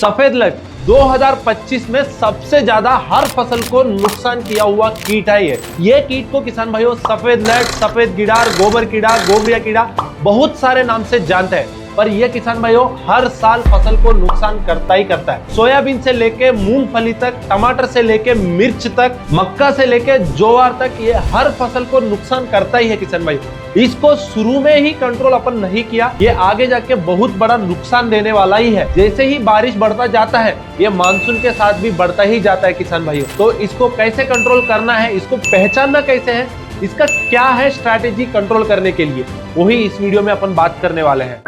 सफेद लट 2025 में सबसे ज्यादा हर फसल को नुकसान किया हुआ कीट है ये कीट को किसान भाइयों सफेद लट, सफेद गिडार, गोबर कीड़ा, गोबरिया कीड़ा बहुत सारे नाम से जानते हैं, पर यह किसान भाइयों हर साल फसल को नुकसान करता ही करता है। सोयाबीन से लेके मूंगफली तक, टमाटर से लेके मिर्च तक, मक्का से लेके ज्वार तक, ये हर फसल को नुकसान करता ही है किसान भाइयों। इसको शुरू में ही कंट्रोल अपन नहीं किया, ये आगे जाके बहुत बड़ा नुकसान देने वाला ही है। जैसे ही बारिश बढ़ता जाता है, ये मानसून के साथ भी बढ़ता ही जाता है किसान भाइयों। तो इसको कैसे कंट्रोल करना है, इसको पहचानना कैसे है, इसका क्या है स्ट्रैटेजी कंट्रोल करने के लिए, वही इस वीडियो में अपन बात करने वाले हैं।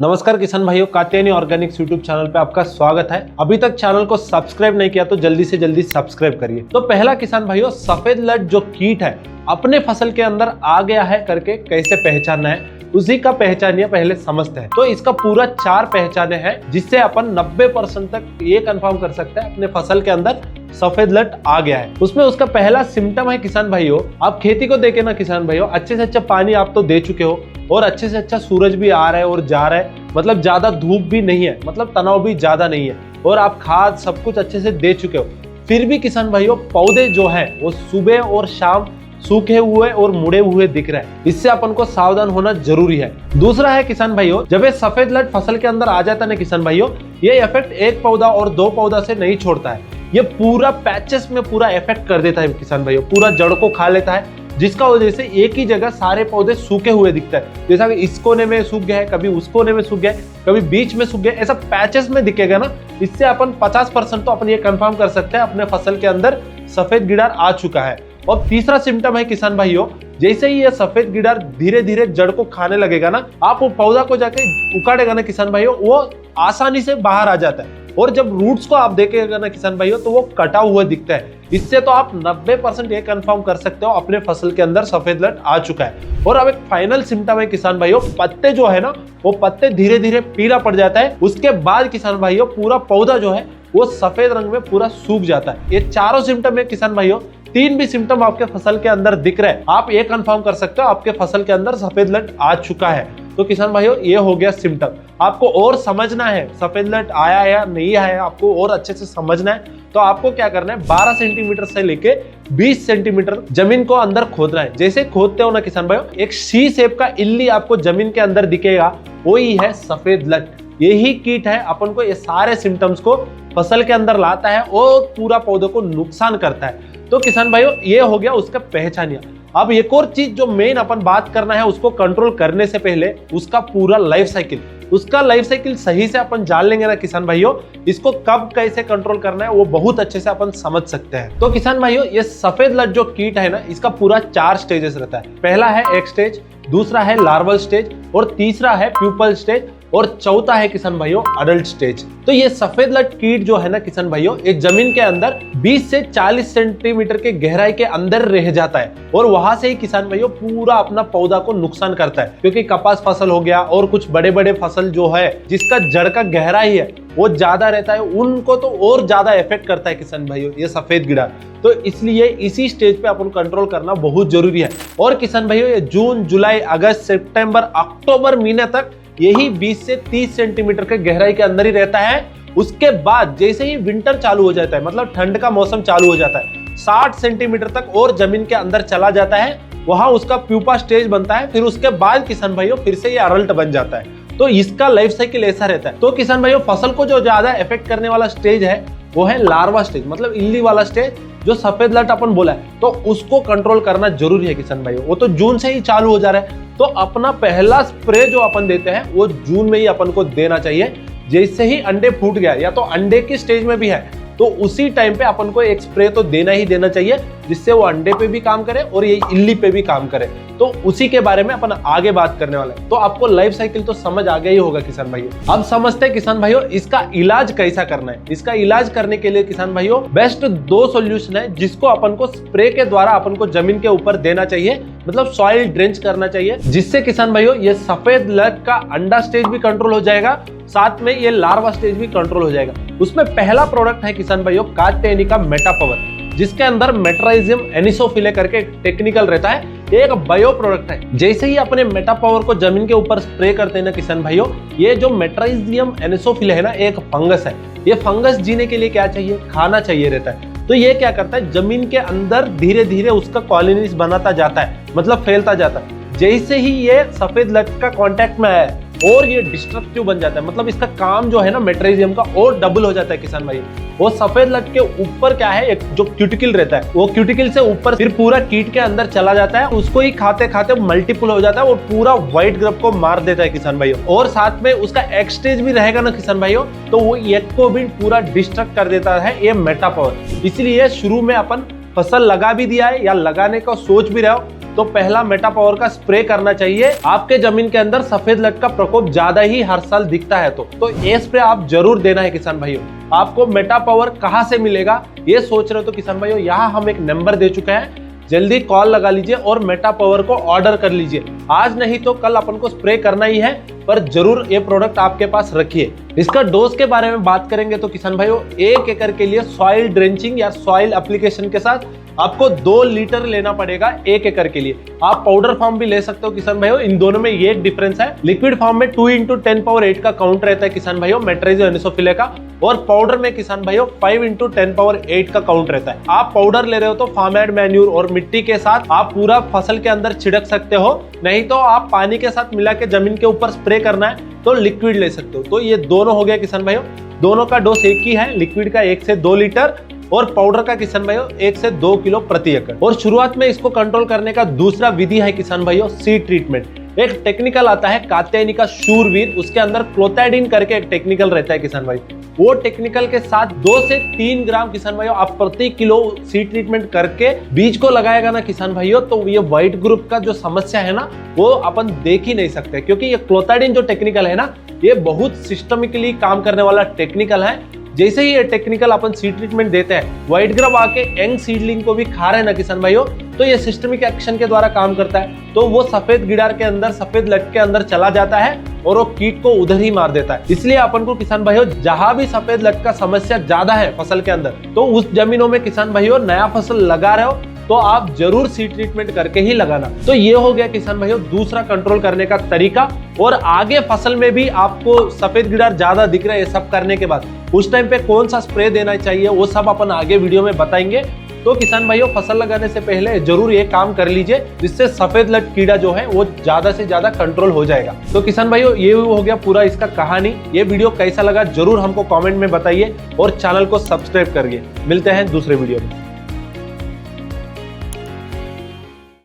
नमस्कार किसान भाइयों, कात्यायनी ऑर्गेनिक्स यूट्यूब चैनल पे आपका स्वागत है। अभी तक चैनल को सब्सक्राइब नहीं किया तो जल्दी से जल्दी सब्सक्राइब करिए। तो पहला किसान भाइयों, सफेद लट जो कीट है अपने फसल के अंदर आ गया है करके कैसे पहचानना है, उसी का पहचानिए पहले समझते हैं। तो इसका पूरा 4 पहचाने हैं जिससे अपन 90% तक ये कंफर्म कर सकते हैं अपने फसल के अंदर सफेद लट आ गया है। उसमें उसका पहला सिम्टम है किसान भाइयों, आप खेती को देखे ना किसान भाइयों, अच्छे से अच्छा पानी आप तो दे चुके हो और अच्छे से अच्छा सूरज भी आ रहा है और जा रहा है, मतलब ज्यादा धूप भी नहीं है, मतलब तनाव भी ज्यादा नहीं है, और आप खाद सब कुछ अच्छे से दे चुके हो। फिर भी किसान भाइयों पौधे जो है वो सुबह और शाम सूखे हुए और मुड़े हुए दिख रहे हैं, इससे अपन को सावधान होना जरूरी है। दूसरा है किसान भाइयों, जब ये सफेद लट फसल के अंदर आ जाता है ना किसान भाइयों, ये इफेक्ट एक पौधा और 2 पौधा से नहीं छोड़ता है, ये पूरा पैचेस में पूरा इफेक्ट कर देता है किसान भाइयों, पूरा जड़ को खा लेता है, जिसका वजह से एक ही जगह सारे पौधे सूखे हुए दिखता है। जैसा कि इस कोने में सूख गया है, कभी उस कोने में सूख गया है, कभी बीच में सूख गया, ऐसा पैचेस में दिखेगा ना, इससे अपन 50% तो अपन ये कंफर्म कर सकते हैं अपने फसल के अंदर सफेद गिडार आ चुका है। और तीसरा सिम्टम है किसान भाइयों, जैसे ही ये सफेद गिडार धीरे धीरे जड़ को खाने लगेगा ना, आप वो पौधा को जाके उखाड़ेगा ना किसान भाइयों, वो आसानी से बाहर आ जाता है, और जब रूट्स को आप देखेगा ना किसान भाइयों तो वो कटा हुआ दिखता है। इससे तो आप 90% ये कंफर्म कर सकते हो अपने फसल के अंदर सफेद लट आ चुका है। और अब एक फाइनल सिम्टम है किसान भाइयों, पत्ते जो है ना, वो पत्ते धीरे धीरे पीला पड़ जाता है, उसके बाद किसान भाइयों पूरा पौधा जो है वो सफेद रंग में पूरा सूख जाता है। ये चारों सिम्टम है किसान भाइयों, 3 भी सिम्टम आपके फसल के अंदर दिख रहे हैं, आप ये कंफर्म कर सकते हो आपके फसल के अंदर सफेद लट आ चुका है। तो किसान भाइयों ये हो गया सिम्टम। आपको और समझना है सफेद लट आया या नहीं आया, आपको और अच्छे से समझना है, तो आपको क्या करना है, 12 सेंटीमीटर से लेके 20 सेंटीमीटर जमीन को अंदर खोदना है। जैसे खोदते हो ना किसान भाइयों, एक सी शेप का इल्ली आपको जमीन के अंदर दिखेगा, वही है सफेद लट। यही कीट है अपन को ये सारे सिम्टम्स को फसल के अंदर लाता है और पूरा पौधे को नुकसान करता है। तो किसान भाइयों ये हो गया उसका पहचानिया। अब एक और चीज जो मेन अपन बात करना है, उसको कंट्रोल करने से पहले उसका पूरा लाइफ साइकिल, उसका लाइफ साइकिल सही से अपन जान लेंगे ना किसान भाइयों, इसको कब कैसे कंट्रोल करना है वो बहुत अच्छे से अपन समझ सकते हैं। तो किसान भाइयों ये सफेद लट जो कीट है ना, इसका पूरा 4 स्टेजेस रहता है। पहला है एक स्टेज, दूसरा है लार्वल स्टेज, और तीसरा है प्यूपल स्टेज, और चौथा है किसान भाइयों अडल्ट स्टेज। तो ये सफेद लट कीट जो है ना किसान भाइयों, एक जमीन के अंदर 20 से 40 सेंटीमीटर के गहराई के अंदर रह जाता है, और वहां से ही किसान भाइयों पूरा अपना पौधा को नुकसान करता है। क्योंकि कपास फसल हो गया और कुछ बड़े बड़े फसल जो है जिसका जड़ का गहराई है वो ज्यादा रहता है, उनको तो और ज्यादा इफेक्ट करता है किसान भाइयों ये सफेद गिडार। तो इसलिए इसी स्टेज पे अपन कंट्रोल करना बहुत जरूरी है। और किसान भाइयों ये जून, जुलाई, अगस्त, सितंबर, अक्टूबर महीने तक यही 20 से 30 सेंटीमीटर के गहराई के अंदर ही रहता है। उसके बाद जैसे ही विंटर चालू हो जाता है, मतलब ठंड का मौसम चालू हो जाता है, 60 सेंटीमीटर तक और जमीन के अंदर चला जाता है, वहां उसका प्यूपा स्टेज बनता है। फिर उसके बाद किसान भाइयों फिर से ये अडल्ट बन जाता है। तो इसका लाइफ साइकिल ऐसा रहता है। तो किसान भाइयों फसल को जो ज्यादा इफेक्ट करने वाला स्टेज है वो है लार्वा स्टेज, मतलब इल्ली वाला स्टेज, जो सफेद लट अपन बोला है, तो उसको कंट्रोल करना जरूरी है किसान भाइयों। वो तो जून से ही चालू हो जा रहा है, तो अपना पहला स्प्रे जो अपन देते हैं वो जून में ही अपन को देना चाहिए। जैसे ही अंडे फूट गया या तो अंडे की स्टेज में भी है, तो उसी टाइम पे अपन को एक स्प्रे तो देना ही देना चाहिए, जिससे वो अंडे पे भी काम करे और ये इल्ली पे भी काम करे। तो उसी के बारे में अपन आगे बात करने वाले हैं। तो आपको लाइफ साइकिल तो समझ आ गया ही होगा किसान भाइयों। अब समझते हैं किसान भाइयों इसका इलाज कैसा करना है। इसका इलाज करने के लिए किसान भाइयों बेस्ट 2 सॉल्यूशन है, जिसको अपन को स्प्रे के द्वारा अपन को जमीन के ऊपर देना चाहिए, मतलब सॉइल ड्रेंच करना चाहिए, जिससे किसान भाइयों ये सफेद लट का अंडा स्टेज भी कंट्रोल हो जाएगा, साथ में ये लार्वा स्टेज भी कंट्रोल हो जाएगा। उसमें पहला प्रोडक्ट है किसान भाइयों कात्यायनी का मेटा पावर, जिसके अंदर मेट्राइजियम एनिसोफिले करके टेक्निकल रहता है। ये एक बायो प्रोडक्ट है। जैसे ही अपने मेटा पावर को जमीन के ऊपर स्प्रे करते हैं ना किसान भाइयों, ये जो मेट्राइजियम एनिसोफिले है ना, एक फंगस है। ये फंगस जीने के लिए क्या चाहिए, खाना चाहिए रहता है। तो ये क्या करता है, जमीन के अंदर धीरे धीरे उसका कॉलोनीज बनाता जाता है, मतलब फैलता जाता है। जैसे ही ये सफेद लट का कांटेक्ट में आया और ये डिस्ट्रक्टिव बन जाता है, मतलब इसका काम जो है ना मेट्राइजियम का और डबल हो जाता है किसान भाई। वो सफेद लट के ऊपर क्या है, एक जो क्यूटिकल रहता है, वो क्यूटिकल से ऊपर फिर पूरा कीट के अंदर चला जाता है, उसको ही खाते खाते मल्टीपल हो जाता है और पूरा व्हाइट ग्रब को मार देता है किसान भाइयों। और साथ में उसका एक स्टेज भी रहेगा ना किसान भाइयों, तो वो एक को भी पूरा डिस्ट्रक्ट कर देता है ये मेटा पावर। इसलिए शुरू में अपन फसल लगा भी दिया है या लगाने का सोच भी रहे हो तो पहला मेटा पावर का स्प्रे करना चाहिए। आपके जमीन के अंदर सफेद लट का प्रकोप ज्यादा ही हर साल दिखता है तो ये स्प्रे आप जरूर देना है किसान भाइयों। आपको मेटा पावर कहां से मिलेगा ये सोच रहे हो तो किसान भाइयों, यहाँ हम एक नंबर दे चुके हैं, जल्दी कॉल लगा लीजिए और मेटा पावर को ऑर्डर कर लीजिए। आज नहीं तो कल अपन को स्प्रे करना ही है, पर जरूर ये प्रोडक्ट आपके पास रखिए। इसका डोज के बारे में बात करेंगे तो किसान भाइयों, 1 एकड़ के लिए सॉइल ड्रेंचिंग या सॉइल एप्लीकेशन के साथ आपको 2 लीटर लेना पड़ेगा 1 एकड़ के लिए। आप पाउडर फॉर्म भी ले सकते हो किसान भाइयों, इन दोनों में ये डिफरेंस है। लिक्विड फॉर्म में 2 × 10⁸ का काउंट रहता है किसान भाइयों मेट्राइजियम एनिसोफिले का, और पाउडर में किसान भाइयों 5 × 10⁸ का काउंट रहता है। आप पाउडर ले रहे हो तो फार्म मैन्यूर और मिट्टी के साथ आप पूरा फसल के अंदर छिड़क सकते हो, नहीं तो आप पानी के साथ मिला के जमीन के ऊपर स्प्रे करना है तो लिक्विड ले सकते हो। तो ये दोनों हो गया किसान भाइयों, दोनों का डोज एक ही है, लिक्विड का 1 से 2 लीटर और पाउडर का किसान भाइयों 1 से 2 किलो प्रति एकड़। और शुरुआत में इसको कंट्रोल करने का दूसरा विधि है किसान भाइयों सीड ट्रीटमेंट। एक टेक्निकल आता है कात्यायनी का शूरवीर, उसके अंदर क्लोथाइडिन करके एक टेक्निकल रहता है किसान भाई। वो टेक्निकल के साथ 2 से 3 ग्राम किसान भाइयों आप प्रति किलो सीड ट्रीटमेंट करके बीज को लगाएगा ना किसान भाइयों, तो ये व्हाइट ग्रुप का जो समस्या है ना वो अपन देख ही नहीं सकते, क्योंकि ये क्लोथाइडिन जो टेक्निकल है ना ये बहुत सिस्टमिकली काम करने वाला टेक्निकल है। जैसे ही ये टेक्निकल अपन सीड ट्रीटमेंट देते हैं, व्हाइट ग्रब आके यंग सीडलिंग को भी खा रहे हैं ना किसान भाइयों, तो ये सिस्टमिक एक्शन के द्वारा काम करता है। तो वो सफेद गिडार के अंदर, सफेद लट के अंदर चला जाता है और वो कीट को उधर ही मार देता है। इसलिए अपन को किसान भाइयों जहां भी सफेद लट का समस्या ज्यादा है फसल के अंदर, तो उस जमीनों में किसान भाइयों नया फसल लगा रहे हो तो आप जरूर सीड ट्रीटमेंट करके ही लगाना। तो ये हो गया किसान भाइयों दूसरा कंट्रोल करने का तरीका। और आगे फसल में भी आपको सफेद गिडार ज्यादा दिख रहा है, ये सब करने के बाद उस टाइम पे कौन सा स्प्रे देना चाहिए वो सब अपन आगे वीडियो में बताएंगे। तो किसान भाइयों फसल लगाने से पहले जरूर ये काम कर लीजिए, जिससे सफेद लट कीड़ा जो है वो ज्यादा से ज्यादा कंट्रोल हो जाएगा। तो किसान भाइयों ये हो गया पूरा इसका कहानी। ये वीडियो कैसा लगा जरूर हमको कमेंट में बताइए और चैनल को सब्सक्राइब करिए। मिलते हैं दूसरे वीडियो में।